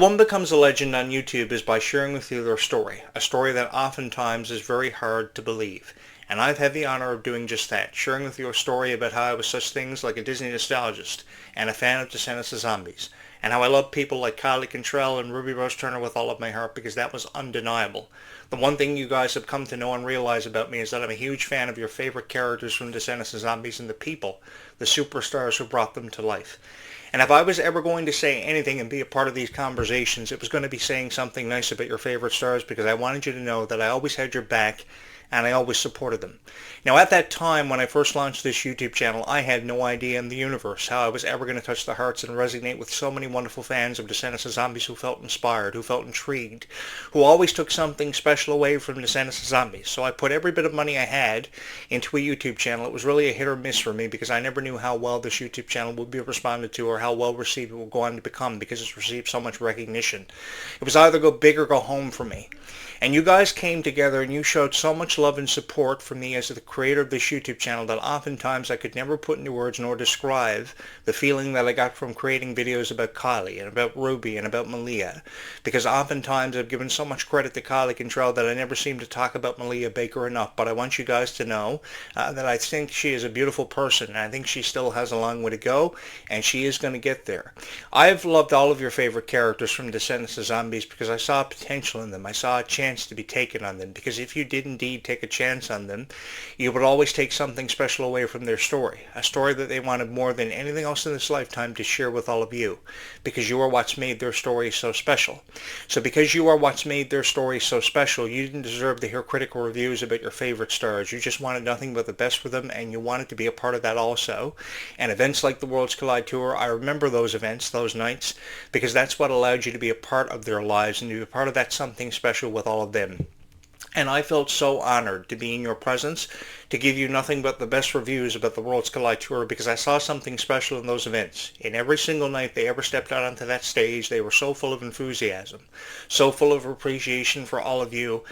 One becomes a legend on YouTube is by sharing with you their story, a story that oftentimes is very hard to believe. And I've had the honor of doing just that, sharing with you a story about how I was such things like a Disney nostalgist and a fan of Descendants of Zombies, and how I love people like Kylie Cantrell and Ruby Rose Turner with all of my heart because that was undeniable. The one thing you guys have come to know and realize about me is that I'm a huge fan of your favorite characters from Descendants of Zombies and the people, the superstars who brought them to life. And if I was ever going to say anything and be a part of these conversations, it was going to be saying something nice about your favorite stars because I wanted you to know that I always had your back and I always supported them. Now at that time when I first launched this YouTube channel, I had no idea in the universe how I was ever going to touch the hearts and resonate with so many wonderful fans of Descendants of Zombies who felt inspired, who felt intrigued, who always took something special away from Descendants of Zombies. So I put every bit of money I had into a YouTube channel. It was really a hit or miss for me because I never knew how well this YouTube channel would be responded to or how well received it would go on to become because it's received so much recognition. It was either go big or go home for me. And you guys came together and you showed so much love and support for me as the creator of this YouTube channel that oftentimes I could never put into words nor describe the feeling that I got from creating videos about Kylie and about Ruby and about Malia. Because oftentimes I've given so much credit to Kylie Cantrell that I never seem to talk about Malia Baker enough. But I want you guys to know that I think she is a beautiful person and I think she still has a long way to go and she is going to get there. I've loved all of your favorite characters from Descendants of Zombies because I saw potential in them. I saw a chance to be taken on them because if you did indeed take a chance on them, you would always take something special away from their story, a story that they wanted more than anything else in this lifetime to share with all of you because you are what's made their story so special. So because you are what's made their story so special, you didn't deserve to hear critical reviews about your favorite stars. You just wanted nothing but the best for them and you wanted to be a part of that also. And events like the Worlds Collide Tour, I remember those events, those nights, because that's what allowed you to be a part of their lives and to be a part of that something special with all of them. And I felt so honored to be in your presence, to give you nothing but the best reviews about the Worlds Collide Tour because I saw something special in those events. In every single night they ever stepped out onto that stage, they were so full of enthusiasm, so full of appreciation for all of you,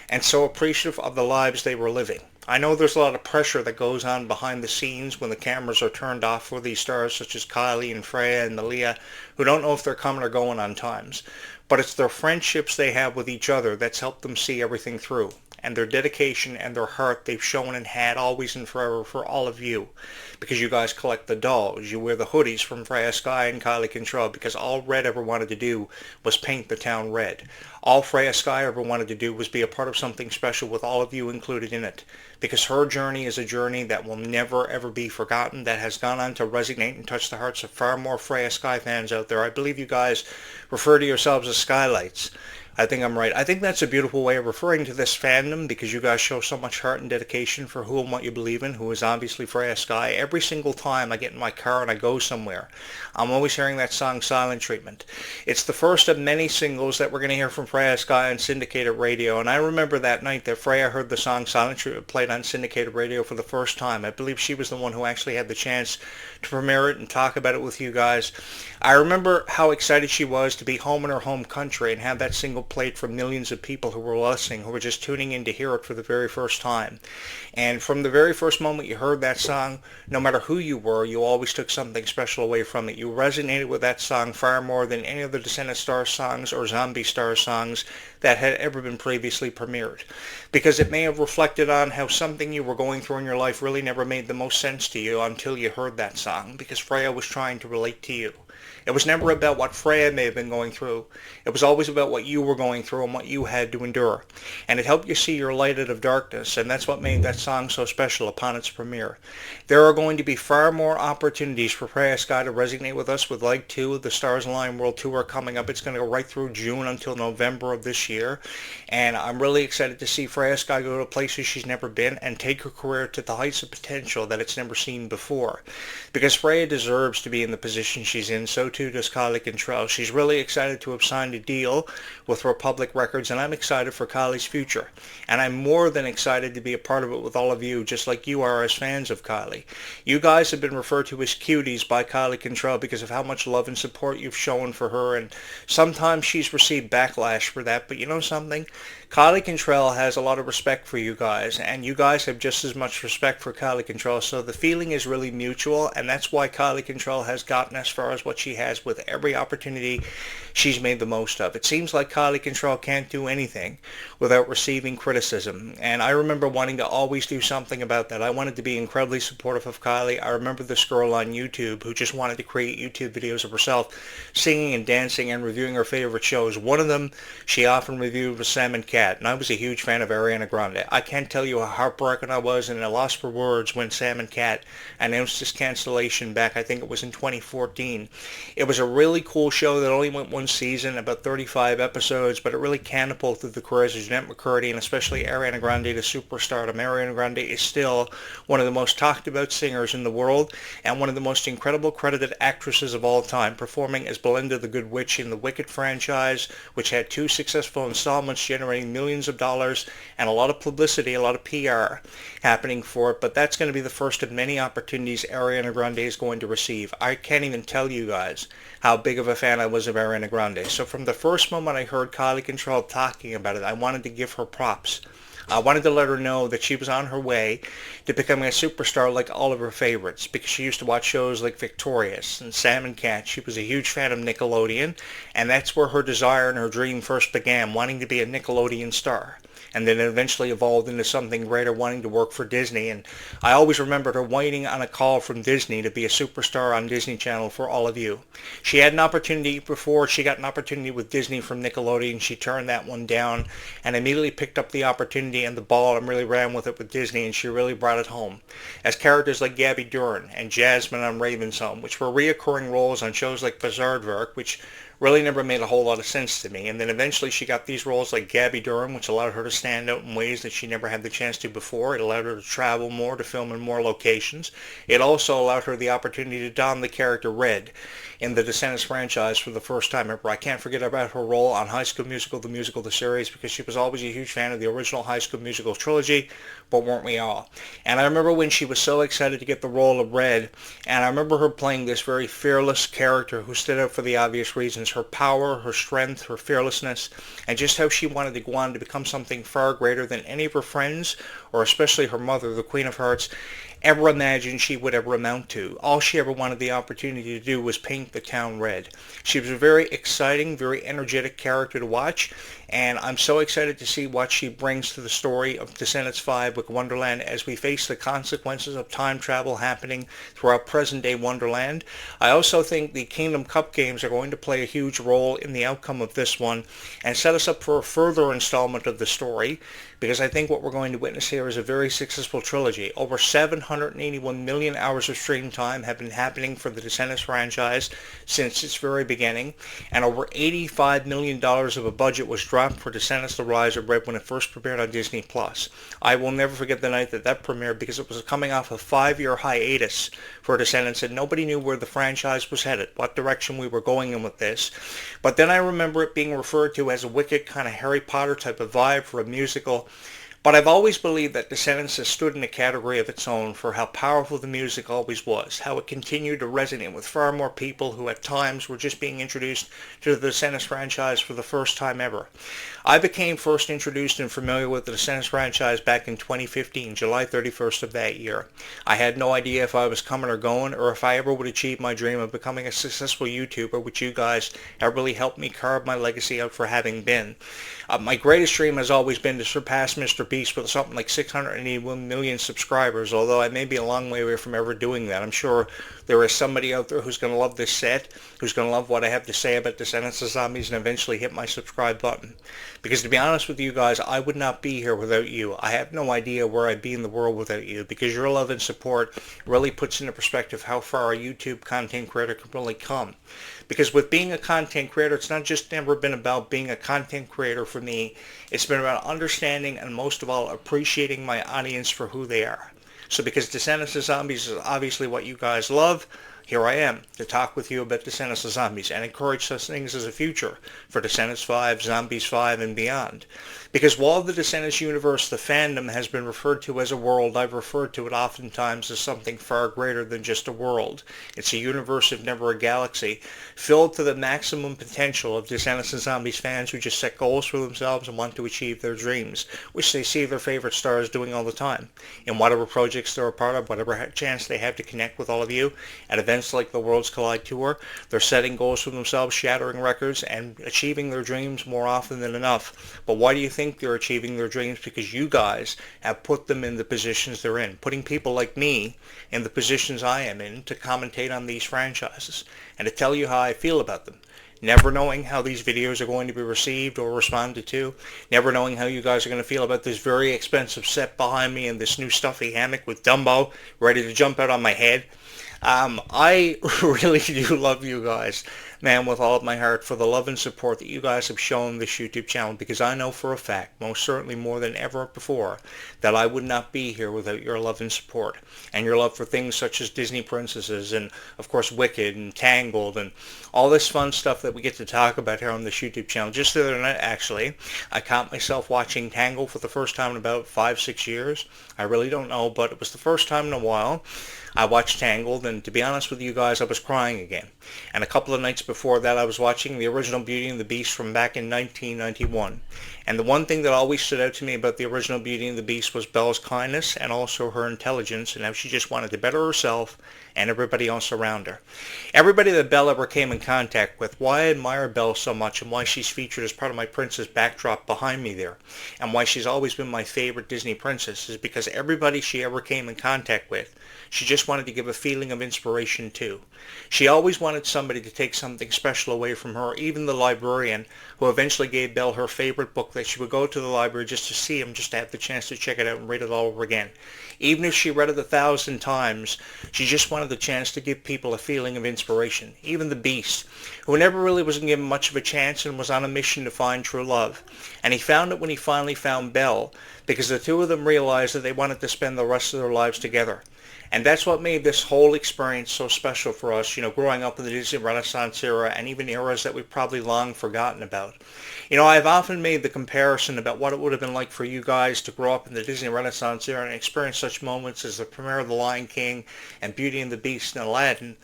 and so appreciative of the lives they were living. I know there's a lot of pressure that goes on behind the scenes when the cameras are turned off for these stars such as Kylie and Freya and Malia who don't know if they're coming or going on times. But it's their friendships they have with each other that's helped them see everything through. And their dedication and their heart they've shown and had always and forever for all of you. Because you guys collect the dolls, you wear the hoodies from Freya Sky and Kylie Cantrell because all Red ever wanted to do was paint the town red. All Freya Sky ever wanted to do was be a part of something special with all of you included in it. Because her journey is a journey that will never ever be forgotten, that has gone on to resonate and touch the hearts of far more Freya Sky fans out there. I believe you guys refer to yourselves as Skylights. I think I'm right. I think that's a beautiful way of referring to this fandom because you guys show so much heart and dedication for who and what you believe in, who is obviously Freya Sky. Every single time I get in my car and I go somewhere, I'm always hearing that song Silent Treatment. It's the first of many singles that we're going to hear from Freya Sky on syndicated radio, and I remember that night that Freya heard the song Silent Treatment played on syndicated radio for the first time. I believe she was the one who actually had the chance to premiere it and talk about it with you guys. I remember how excited she was to be home in her home country and have that single played for millions of people who were listening, who were just tuning in to hear it for the very first time. And from the very first moment you heard that song, no matter who you were, you always took something special away from it. You resonated with that song far more than any other Descendant Star songs or Zombie Star songs that had ever been previously premiered. Because it may have reflected on how something you were going through in your life really never made the most sense to you until you heard that song, because Freya was trying to relate to you. It was never about what Freya may have been going through. It was always about what you were going through and what you had to endure. And it helped you see your light out of darkness, and that's what made that song so special upon its premiere. There are going to be far more opportunities for Freya Sky to resonate with us with Leg 2 of the Stars Align World Tour coming up. It's going to go right through June until November of this year. And I'm really excited to see Freya Sky go to places she's never been and take her career to the heights of potential that it's never seen before. Because Freya deserves to be in the position she's in, so too does Kylie Cantrell. She's really excited to have signed a deal with Republic Records, and I'm excited for Kylie's future. And I'm more than excited to be a part of it with all of you, just like you are as fans of Kylie. You guys have been referred to as cuties by Kylie Cantrell because of how much love and support you've shown for her, and sometimes she's received backlash for that, but you know something? Kylie Cantrell has a lot of respect for you guys, and you guys have just as much respect for Kylie Cantrell, so the feeling is really mutual, and that's why Kylie Cantrell has gotten as far as what she has has with every opportunity she's made the most of. It seems like Kylie Control can't do anything without receiving criticism, and I remember wanting to always do something about that. I wanted to be incredibly supportive of Kylie. I remember this girl on YouTube who just wanted to create YouTube videos of herself singing and dancing and reviewing her favorite shows. One of them she often reviewed was Sam and Cat, and I was a huge fan of Ariana Grande. I can't tell you how heartbroken I was and at a loss for words when Sam and Cat announced its cancellation back, I think it was in 2014. It was a really cool show that only went one season, about 35 episodes, but it really catapulted the careers of Jeanette McCurdy and especially Ariana Grande to superstardom. Ariana Grande is still one of the most talked about singers in the world and one of the most incredible credited actresses of all time, performing as Belinda the Good Witch in the Wicked franchise, which had 2 successful installments generating millions of dollars and a lot of publicity, a lot of PR happening for it. But that's going to be the first of many opportunities Ariana Grande is going to receive. I can't even tell you guys how big of a fan I was of Ariana Grande. So from the first moment I heard Kylie Control talking about it, I wanted to give her props. I wanted to let her know that she was on her way to becoming a superstar like all of her favorites, because she used to watch shows like Victorious and Sam and Cat. She was a huge fan of Nickelodeon, and that's where her desire and her dream first began, wanting to be a Nickelodeon star. And then it eventually evolved into something greater, wanting to work for Disney. And I always remembered her waiting on a call from Disney to be a superstar on Disney Channel for all of you. She had an opportunity before. She got an opportunity with Disney from Nickelodeon. She turned that one down and immediately picked up the opportunity and the ball and really ran with it with Disney, and she really brought it home. As characters like Gabby Duran and Jasmine on Raven's Home, which were reoccurring roles on shows like Berserk, which really never made a whole lot of sense to me. And then eventually she got these roles like Gabby Durham, which allowed her to stand out in ways that she never had the chance to before. It allowed her to travel more, to film in more locations. It also allowed her the opportunity to don the character Red in the Descendants franchise for the first time ever. I can't forget about her role on High School Musical, the musical, the series, because she was always a huge fan of the original High School Musical trilogy, but weren't we all? And I remember when she was so excited to get the role of Red, and I remember her playing this very fearless character who stood out for the obvious reasons: her power, her strength, her fearlessness, and just how she wanted to go on to become something far greater than any of her friends, or especially her mother, the Queen of Hearts, ever imagined she would ever amount to. All she ever wanted the opportunity to do was paint the town red. She was a very exciting, very energetic character to watch, and I'm so excited to see what she brings to the story of Descendants 5 with Wonderland as we face the consequences of time travel happening throughout present-day Wonderland. I also think the Kingdom Cup games are going to play a huge role in the outcome of this one and set us up for a further installment of the story, because I think what we're going to witness here is a very successful trilogy. Over 781 million hours of stream time have been happening for the Descendants franchise since its very beginning, and over $85 million of a budget was dropped for Descendants: The Rise of Red when it first premiered on Disney+. I will never forget the night that premiered, because it was coming off a 5-year hiatus for Descendants, and nobody knew where the franchise was headed, what direction we were going in with this. But then I remember it being referred to as a wicked kind of Harry Potter type of vibe for a musical. But I've always believed that Descendants has stood in a category of its own for how powerful the music always was, how it continued to resonate with far more people who at times were just being introduced to the Descendants franchise for the first time ever. I became first introduced and familiar with the Descendants franchise back in 2015, July 31st of that year. I had no idea if I was coming or going, or if I ever would achieve my dream of becoming a successful YouTuber, which you guys have really helped me carve my legacy out for having been. My greatest dream has always been to surpass Mr. Beast with something like 681 million subscribers, although I may be a long way away from ever doing that. I'm sure there is somebody out there who's going to love this set, who's going to love what I have to say about Descendants of Zombies, and eventually hit my subscribe button. Because to be honest with you guys, I would not be here without you. I have no idea where I'd be in the world without you, because your love and support really puts into perspective how far a YouTube content creator can really come. Because with being a content creator, it's not just never been about being a content creator for me. It's been about understanding and most of all appreciating my audience for who they are. So because Descendants of Zombies is obviously what you guys love, here I am to talk with you about Descendants of Zombies and encourage such things as a future for Descendants 5, Zombies 5, and beyond. Because while the Descendants universe, the fandom, has been referred to as a world, I've referred to it oftentimes as something far greater than just a world. It's a universe, if never a galaxy, filled to the maximum potential of Descendants and Zombies fans who just set goals for themselves and want to achieve their dreams, which they see their favorite stars doing all the time. In whatever projects they're a part of, whatever chance they have to connect with all of you, at events like the Worlds Collide Tour, they're setting goals for themselves, shattering records, and achieving their dreams more often than enough. But why do you think they're achieving their dreams? Because you guys have put them in the positions they're in, putting people like me in the positions I am in to commentate on these franchises and to tell you how I feel about them. Never knowing how these videos are going to be received or responded to, never knowing how you guys are going to feel about this very expensive set behind me and this new stuffy hammock with Dumbo ready to jump out on my head. I really do love you guys, man, with all of my heart, for the love and support that you guys have shown this YouTube channel, because I know for a fact, most certainly more than ever before, that I would not be here without your love and support, and your love for things such as Disney Princesses, and of course Wicked, and Tangled, and all this fun stuff that we get to talk about here on this YouTube channel. Just the other night, actually, I caught myself watching Tangled for the first time in about 5-6 years. I really don't know, but it was the first time in a while I watched Tangled, and to be honest with you guys, I was crying again. And a couple of nights before that, I was watching the original Beauty and the Beast from back in 1991. And the one thing that always stood out to me about the original Beauty and the Beast was Belle's kindness and also her intelligence, and how she just wanted to better herself and everybody else around her. Everybody that Belle ever came in contact with, why I admire Belle so much and why she's featured as part of my princess backdrop behind me there, and why she's always been my favorite Disney princess, is because everybody she ever came in contact with, she just wanted to give a feeling of inspiration to. She always wanted somebody to take something special away from her, even the librarian, who eventually gave Belle her favorite book that she would go to the library just to see him, just to have the chance to check it out and read it all over again. Even if she read it 1,000 times, she just wanted the chance to give people a feeling of inspiration. Even the Beast, who never really was given much of a chance and was on a mission to find true love. And he found it when he finally found Belle, because the two of them realized that they wanted to spend the rest of their lives together. And that's what made this whole experience so special for us, growing up in the Disney Renaissance era and even eras that we've probably long forgotten about. I've often made the comparison about what it would have been like for you guys to grow up in the Disney Renaissance era and experience such moments as the premiere of The Lion King and Beauty and the Beast and Aladdin.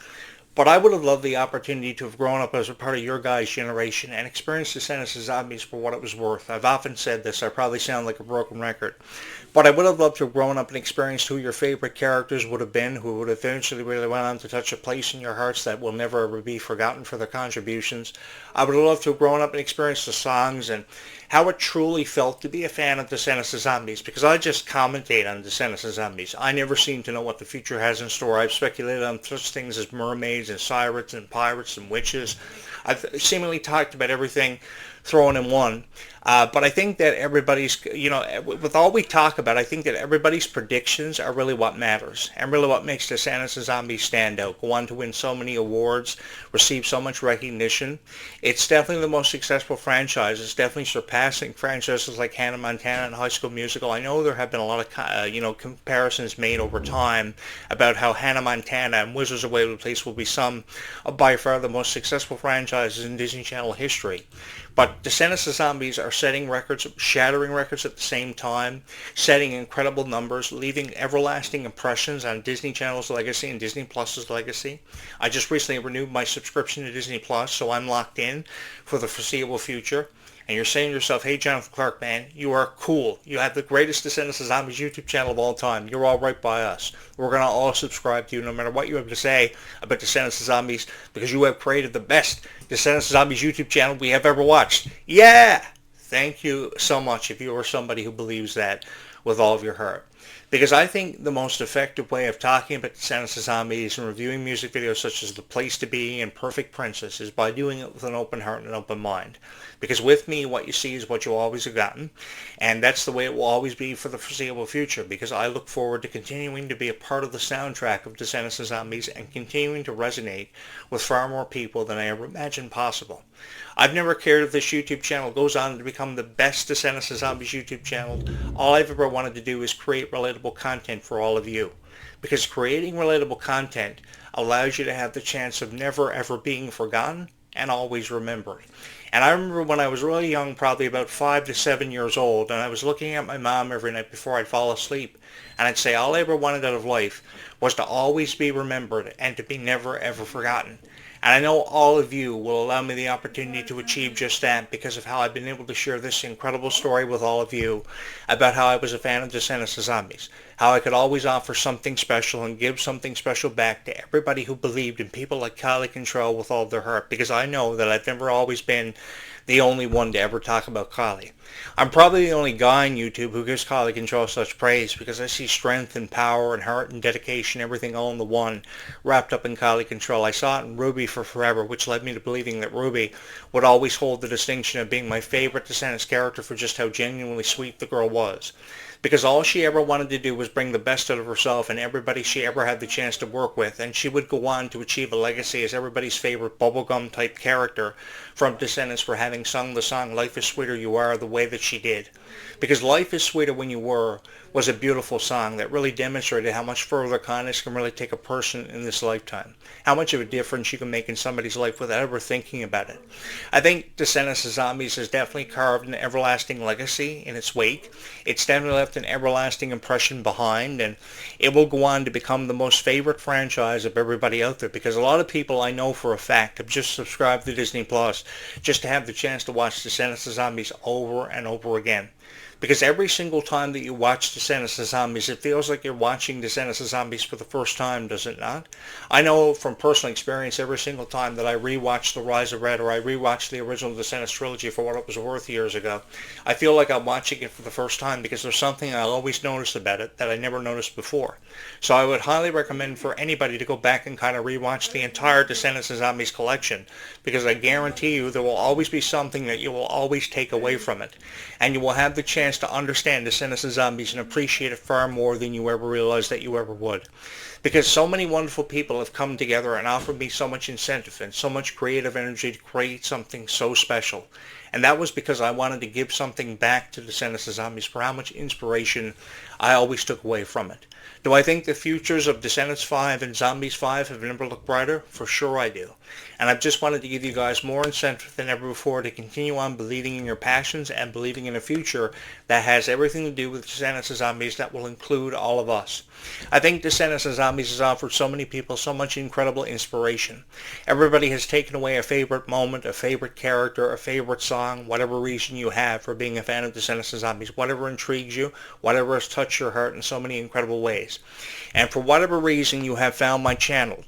But I would have loved the opportunity to have grown up as a part of your guys' generation and experienced Descendants of Zombies for what it was worth. I've often said this. I probably sound like a broken record. But I would have loved to have grown up and experienced who your favorite characters would have been, who would eventually really went on to touch a place in your hearts that will never ever be forgotten for their contributions. I would have loved to have grown up and experienced the songs and how it truly felt to be a fan of Descendants of Zombies, because I just commentate on Descendants of Zombies. I never seem to know what the future has in store. I've speculated on such things as mermaids and sirens and pirates and witches. I've seemingly talked about everything thrown in one. But I think that everybody's, with all we talk about, I think that everybody's predictions are really what matters and really what makes Descendants of Zombies stand out, go on to win so many awards, receive so much recognition. It's definitely the most successful franchise. It's definitely surpassing franchises like Hannah Montana and High School Musical. I know there have been a lot of, comparisons made over time about how Hannah Montana and Wizards of Waverly Place will be some of by far the most successful franchises in Disney Channel history. But Descendants of Zombies are setting records, shattering records at the same time, setting incredible numbers, leaving everlasting impressions on Disney Channel's legacy and Disney Plus's legacy. I just recently renewed my subscription to Disney Plus, so I'm locked in for the foreseeable future. And you're saying to yourself, hey, Jonathan Clarke, man, you are cool. You have the greatest Descendants of Zombies YouTube channel of all time. You're all right by us. We're going to all subscribe to you no matter what you have to say about Descendants of Zombies, because you have created the best Descendants of Zombies YouTube channel we have ever watched. Yeah! Thank you so much if you are somebody who believes that with all of your heart. Because I think the most effective way of talking about Descendants of Zombies and reviewing music videos such as The Place to Be and Perfect Princess is by doing it with an open heart and an open mind. Because with me, what you see is what you always have gotten, and that's the way it will always be for the foreseeable future, because I look forward to continuing to be a part of the soundtrack of Descendants of Zombies and continuing to resonate with far more people than I ever imagined possible. I've never cared if this YouTube channel goes on to become the best Descendants of Zombies YouTube channel. All I've ever wanted to do is create relatable content for all of you. Because creating relatable content allows you to have the chance of never ever being forgotten and always remembered. And I remember when I was really young, probably about 5 to 7 years old, and I was looking at my mom every night before I'd fall asleep, and I'd say all I ever wanted out of life was to always be remembered and to be never ever forgotten. And I know all of you will allow me the opportunity to achieve just that because of how I've been able to share this incredible story with all of you about how I was a fan of Descendants of Zombies, how I could always offer something special and give something special back to everybody who believed in people like Kylie Control with all of their heart, because I know that I've never always been the only one to ever talk about Kylie. I'm probably the only guy on YouTube who gives Kylie Control such praise because I see strength and power and heart and dedication, everything all in the one, wrapped up in Kylie Control. I saw it in Ruby for forever, which led me to believing that Ruby would always hold the distinction of being my favorite Descendants character for just how genuinely sweet the girl was. Because all she ever wanted to do was bring the best out of herself and everybody she ever had the chance to work with, and she would go on to achieve a legacy as everybody's favorite bubblegum type character from Descendants for having sung the song Life is Sweeter You Are the way that she did. Because Life is Sweeter When You Were was a beautiful song that really demonstrated how much further kindness can really take a person in this lifetime. How much of a difference you can make in somebody's life without ever thinking about it. I think Descendants of Zombies has definitely carved an everlasting legacy in its wake. It's definitely left an everlasting impression behind, and it will go on to become the most favorite franchise of everybody out there, because a lot of people I know for a fact have just subscribed to Disney Plus just to have the chance to watch Descendants of Zombies over and over again. Because every single time that you watch Descendants of Zombies, it feels like you're watching Descendants of Zombies for the first time, does it not? I know from personal experience, every single time that I rewatch The Rise of Red or I rewatch the original Descendants trilogy for what it was worth years ago, I feel like I'm watching it for the first time because there's something I always notice about it that I never noticed before. So I would highly recommend for anybody to go back and kind of rewatch the entire Descendants of Zombies collection, because I guarantee you there will always be something that you will always take away from it. And you will have the chance to understand Descendants of Zombies and appreciate it far more than you ever realized that you ever would. Because so many wonderful people have come together and offered me so much incentive and so much creative energy to create something so special. And that was because I wanted to give something back to Descendants of Zombies for how much inspiration I always took away from it. Do I think the futures of Descendants 5 and Zombies 5 have never looked brighter? For sure I do. And I've just wanted to give you guys more incentive than ever before to continue on believing in your passions and believing in a future that has everything to do with Descendants of Zombies that will include all of us. I think Descendants of Zombies has offered so many people so much incredible inspiration. Everybody has taken away a favorite moment, a favorite character, a favorite song, whatever reason you have for being a fan of Descendants of Zombies, whatever intrigues you, whatever has touched your heart in so many incredible ways. And for whatever reason you have found my channel,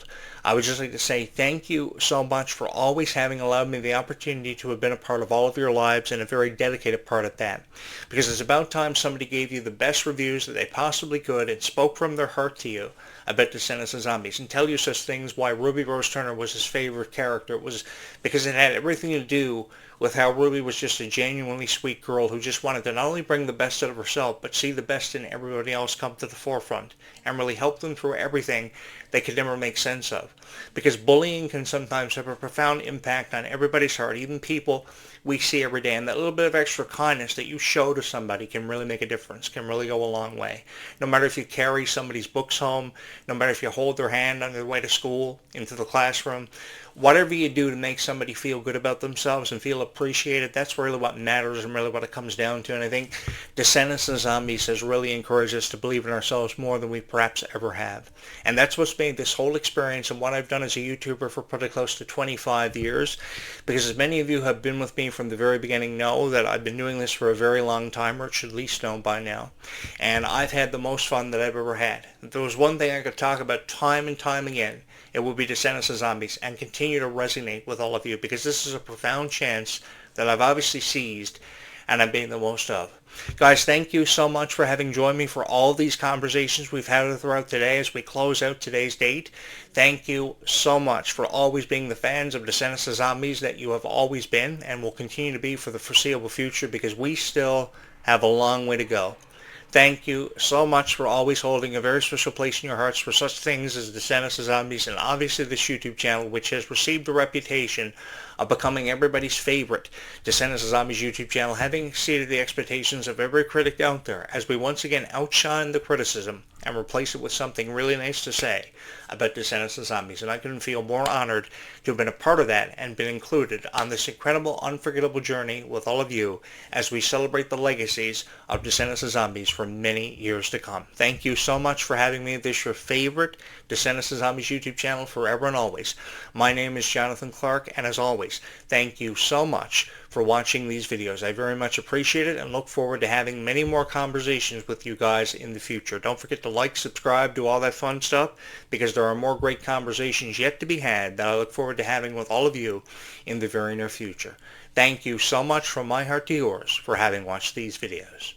I would just like to say thank you so much for always having allowed me the opportunity to have been a part of all of your lives, and a very dedicated part at that. Because it's about time somebody gave you the best reviews that they possibly could and spoke from their heart to you about Descendants of Zombies and tell you such things why Ruby Rose Turner was his favorite character. It was because it had everything to do with how Ruby was just a genuinely sweet girl who just wanted to not only bring the best out of herself, but see the best in everybody else come to the forefront and really help them through everything they could never make sense of. Because bullying can sometimes have a profound impact on everybody's heart, even people we see every day, and that little bit of extra kindness that you show to somebody can really make a difference, can really go a long way. No matter if you carry somebody's books home, no matter if you hold their hand on their way to school, into the classroom, whatever you do to make somebody feel good about themselves and feel appreciated, that's really what matters and really what it comes down to. And I think Descendants of Zombies has really encouraged us to believe in ourselves more than we perhaps ever have. And that's what's made this whole experience and what I've done as a YouTuber for pretty close to 25 years. Because as many of you have been with me from the very beginning know that I've been doing this for a very long time, or should at least know by now. And I've had the most fun that I've ever had. If there was one thing I could talk about time and time again, it will be Descendants of Zombies, and continue to resonate with all of you, because this is a profound chance that I've obviously seized and I'm being the most of. Guys, thank you so much for having joined me for all these conversations we've had throughout today as we close out today's date. Thank you so much for always being the fans of Descendants of Zombies that you have always been and will continue to be for the foreseeable future, because we still have a long way to go. Thank you so much for always holding a very special place in your hearts for such things as Descendants of Zombies, and obviously this YouTube channel, which has received a reputation of becoming everybody's favorite Descendants of Zombies YouTube channel, having exceeded the expectations of every critic out there, as we once again outshine the criticism and replace it with something really nice to say about Descendants of Zombies. And I couldn't feel more honored to have been a part of that and been included on this incredible, unforgettable journey with all of you as we celebrate the legacies of Descendants of Zombies for many years to come. Thank you so much for having me at this your favorite Descendants of Zombies YouTube channel forever and always. My name is Jonathan Clarke, and as always, thank you so much for watching these videos. I very much appreciate it and look forward to having many more conversations with you guys in the future. Don't forget to like, subscribe, do all that fun stuff, because there are more great conversations yet to be had that I look forward to having with all of you in the very near future. Thank you so much from my heart to yours for having watched these videos.